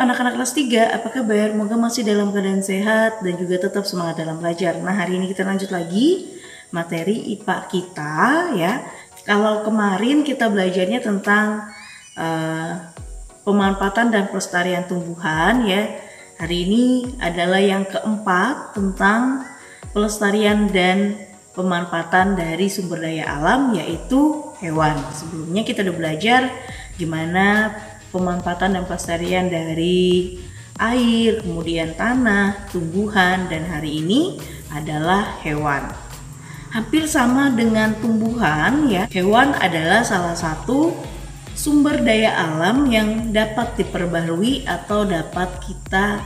anak-anak kelas 3, apa kabar? Semoga masih dalam keadaan sehat dan juga tetap semangat dalam belajar. Nah, hari ini kita lanjut lagi materi IPA kita ya. Kalau kemarin kita belajarnya tentang pemanfaatan dan pelestarian tumbuhan ya. Hari ini adalah yang keempat tentang pelestarian dan pemanfaatan dari sumber daya alam, yaitu hewan. Sebelumnya kita udah belajar gimana pemanfaatan dan pelestarian dari air, kemudian tanah, tumbuhan, dan hari ini adalah hewan. Hampir sama dengan tumbuhan ya, hewan adalah salah satu sumber daya alam yang dapat diperbarui atau dapat kita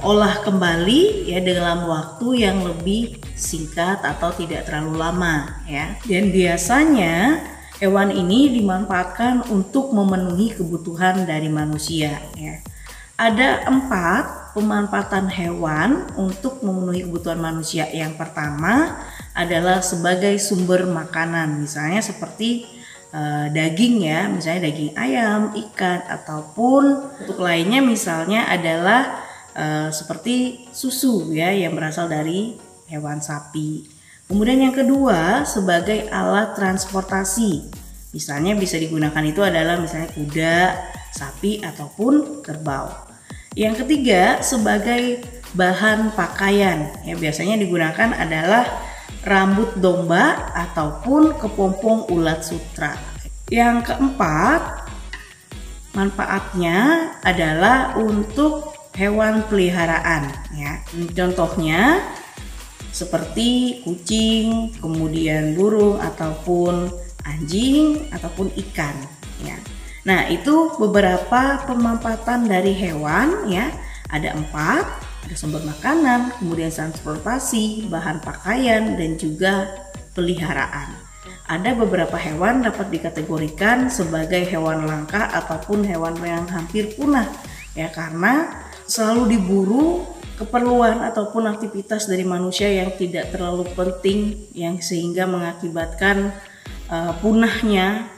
olah kembali ya dalam waktu yang lebih singkat atau tidak terlalu lama ya. Dan biasanya hewan ini dimanfaatkan untuk memenuhi kebutuhan dari manusia ya. Ada 4 pemanfaatan hewan untuk memenuhi kebutuhan manusia. Yang pertama adalah sebagai sumber makanan, misalnya seperti daging ya, misalnya daging ayam, ikan, ataupun untuk lainnya misalnya adalah seperti susu ya yang berasal dari hewan sapi. Kemudian yang kedua sebagai alat transportasi, misalnya bisa digunakan itu adalah misalnya kuda, sapi, ataupun kerbau. Yang ketiga sebagai bahan pakaian ya, biasanya digunakan adalah rambut domba ataupun kepompong ulat sutra. Yang keempat manfaatnya adalah untuk hewan peliharaan ya. Contohnya seperti kucing, kemudian burung ataupun anjing ataupun ikan ya. Nah, itu beberapa pemanfaatan dari hewan ya. Ada 4, ada sumber makanan, kemudian transportasi, bahan pakaian, dan juga peliharaan. Ada beberapa hewan dapat dikategorikan sebagai hewan langka ataupun hewan yang hampir punah ya, karena selalu diburu keperluan ataupun aktivitas dari manusia yang tidak terlalu penting yang sehingga mengakibatkan punahnya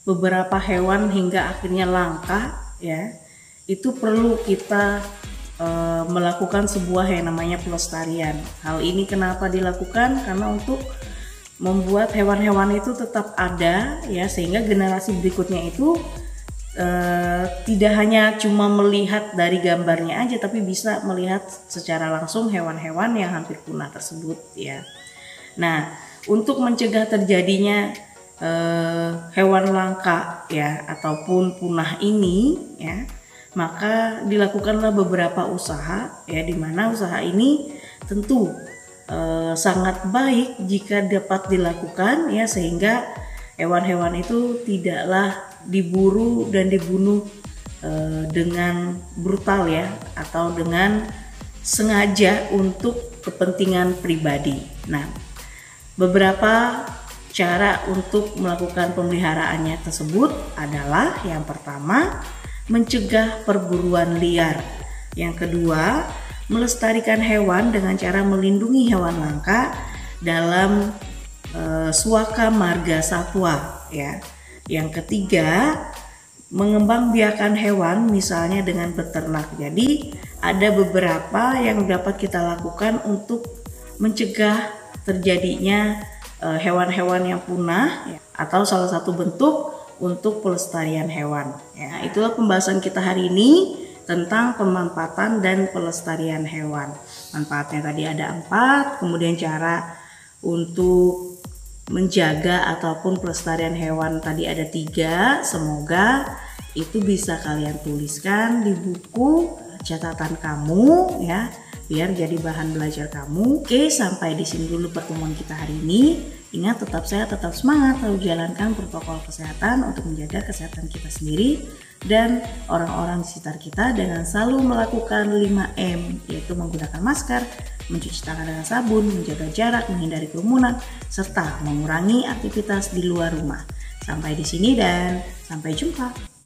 beberapa hewan hingga akhirnya langka ya. Itu perlu kita melakukan sebuah yang namanya pelestarian. Hal ini kenapa dilakukan? Karena untuk membuat hewan-hewan itu tetap ada ya, sehingga generasi berikutnya itu tidak hanya cuma melihat dari gambarnya aja, tapi bisa melihat secara langsung hewan-hewan yang hampir punah tersebut ya. Nah, untuk mencegah terjadinya hewan langka ya ataupun punah ini ya, maka dilakukanlah beberapa usaha ya, dimana usaha ini tentu sangat baik jika dapat dilakukan ya, sehingga hewan-hewan itu tidaklah diburu dan dibunuh dengan brutal ya, atau dengan sengaja untuk kepentingan pribadi. Nah, beberapa cara untuk melakukan pemeliharaannya tersebut adalah yang pertama mencegah perburuan liar, yang kedua melestarikan hewan dengan cara melindungi hewan langka dalam suaka marga satwa ya. Yang ketiga, mengembangbiakan hewan misalnya dengan beternak. Jadi ada beberapa yang dapat kita lakukan untuk mencegah terjadinya hewan-hewan yang punah ya, atau salah satu bentuk untuk pelestarian hewan ya. Itulah pembahasan kita hari ini tentang pemanfaatan dan pelestarian hewan. Manfaatnya tadi ada 4, kemudian cara untuk menjaga ataupun pelestarian hewan tadi ada 3. Semoga itu bisa kalian tuliskan di buku catatan kamu ya, biar jadi bahan belajar kamu. Oke, sampai di sini dulu pertemuan kita hari ini. Ingat, tetap sehat, tetap semangat, lalu jalankan protokol kesehatan untuk menjaga kesehatan kita sendiri dan orang-orang di sekitar kita dengan selalu melakukan 5M, yaitu menggunakan masker, mencuci tangan dengan sabun, menjaga jarak, menghindari kerumunan, serta mengurangi aktivitas di luar rumah. Sampai di sini dan sampai jumpa.